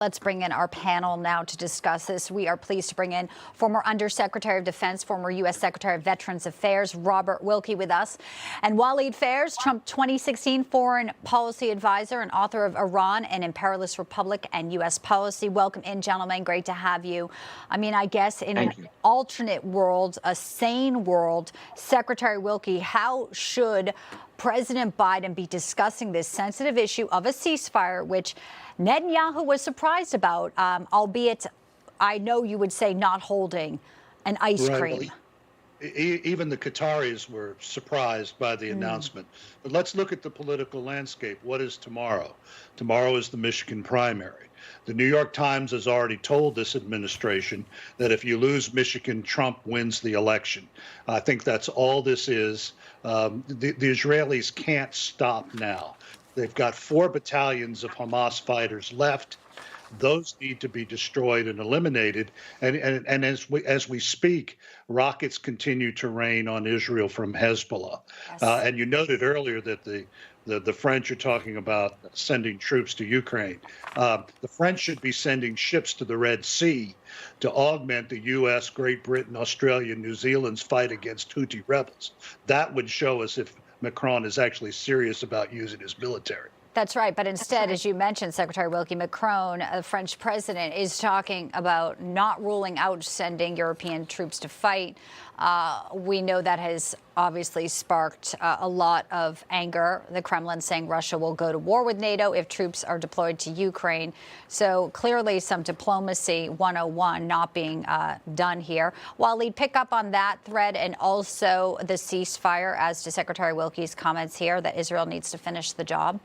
Let's bring in our panel now to discuss this. We are pleased to bring in former Undersecretary of Defense, former U.S. Secretary of Veterans Affairs, Robert Wilkie with us, and Walid Phares, Trump 2016 foreign policy advisor and author of Iran, an Imperialist Republic and U.S. Policy. Welcome in, gentlemen. Great to have you. I mean, I guess in an alternate world, a sane world, Secretary Wilkie, how should President Biden be discussing this sensitive issue of a ceasefire, which Netanyahu was surprised about, albeit I know you would say not holding an ice cream. Even the Qataris were surprised by the announcement. But let's look at the political landscape. What is tomorrow? Tomorrow is the Michigan primary. The New York Times has already told this administration that if you lose Michigan, Trump wins the election. I think that's all this is. The Israelis can't stop now. They've got 4 battalions of Hamas fighters left. Those need to be destroyed and eliminated. And as we speak, rockets continue to rain on Israel from Hezbollah. Yes. And you noted earlier that the French are talking about sending troops to Ukraine. The French should be sending ships to the Red Sea to augment the U.S., Great Britain, Australia, New Zealand's fight against Houthi rebels. That would show us if Macron is actually serious about using his military. That's right. But instead, as you mentioned, Secretary Wilkie, Macron, the French president, is talking about not ruling out sending European troops to fight. We know that has obviously sparked a lot of anger. The Kremlin saying Russia will go to war with NATO if troops are deployed to Ukraine. So clearly some diplomacy 101 not being done here. Walid, pick up on that thread and also the ceasefire as to Secretary Wilkie's comments here that Israel needs to finish the job.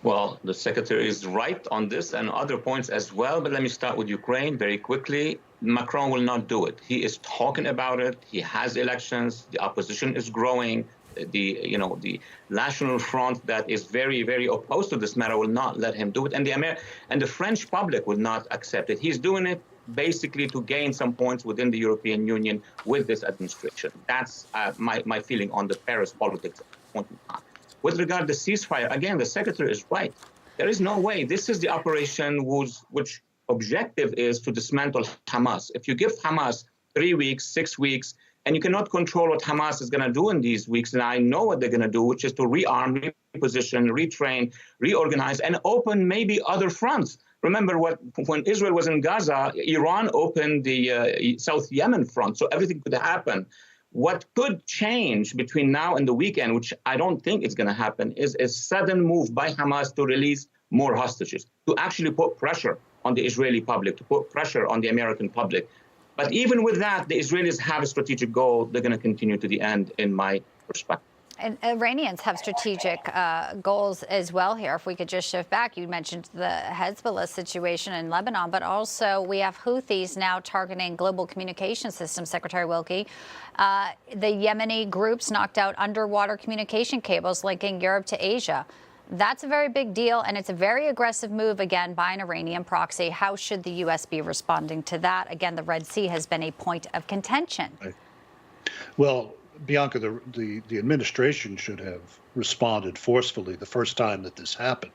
Well, the secretary is right on this and other points as well. But let me start with Ukraine very quickly. Macron will not do it. He is talking about it. He has elections. The opposition is growing. The National Front that is very, very opposed to this matter will not let him do it. And the French public will not accept it. He's doing it basically to gain some points within the European Union with this administration. That's my feeling on the Paris politics at this point in time. With regard to ceasefire, again, the secretary is right. There is no way. This is the operation which objective is to dismantle Hamas. If you give Hamas 3 weeks, 6 weeks, and you cannot control what Hamas is going to do in these weeks, and I know what they're going to do, which is to rearm, reposition, retrain, reorganize, and open maybe other fronts. Remember when Israel was in Gaza, Iran opened the South Yemen front, so everything could happen. What could change between now and the weekend, which I don't think is going to happen, is a sudden move by Hamas to release more hostages, to actually put pressure on the Israeli public, to put pressure on the American public. But even with that, the Israelis have a strategic goal. They're going to continue to the end, in my perspective. And Iranians have strategic goals as well here. If we could just shift back, you mentioned the Hezbollah situation in Lebanon, but also we have Houthis now targeting global communication systems, Secretary Wilkie. The Yemeni groups knocked out underwater communication cables linking Europe to Asia. That's a very big deal, and it's a very aggressive move, again, by an Iranian proxy. How should the U.S. be responding to that? Again, the Red Sea has been a point of contention. Well, Bianca, the administration should have responded forcefully the first time that this happened,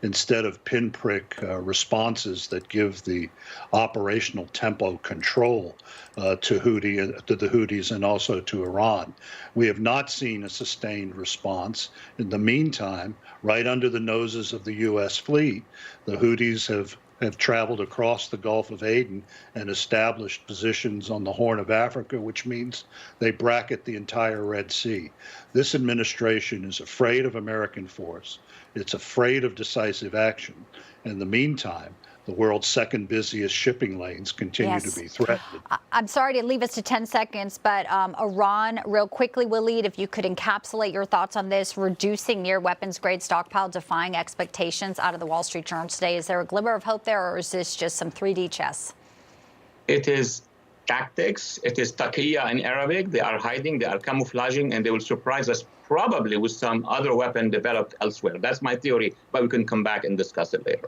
instead of pinprick responses that give the operational tempo control to the Houthis and also to Iran. We have not seen a sustained response. In the meantime, right under the noses of the U.S. fleet, the Houthis have traveled across the Gulf of Aden and established positions on the Horn of Africa, which means they bracket the entire Red Sea. This administration is afraid of American force. It's afraid of decisive action. In the meantime, the world's second busiest shipping lanes continue to be threatened. I'm sorry to leave us to 10 seconds, but Iran, real quickly, Walid, if you could encapsulate your thoughts on this, reducing near weapons-grade stockpile, defying expectations out of the Wall Street Journal today. Is there a glimmer of hope there, or is this just some 3D chess? It is tactics. It is taqiyya in Arabic. They are hiding, they are camouflaging, and they will surprise us probably with some other weapon developed elsewhere. That's my theory, but we can come back and discuss it later.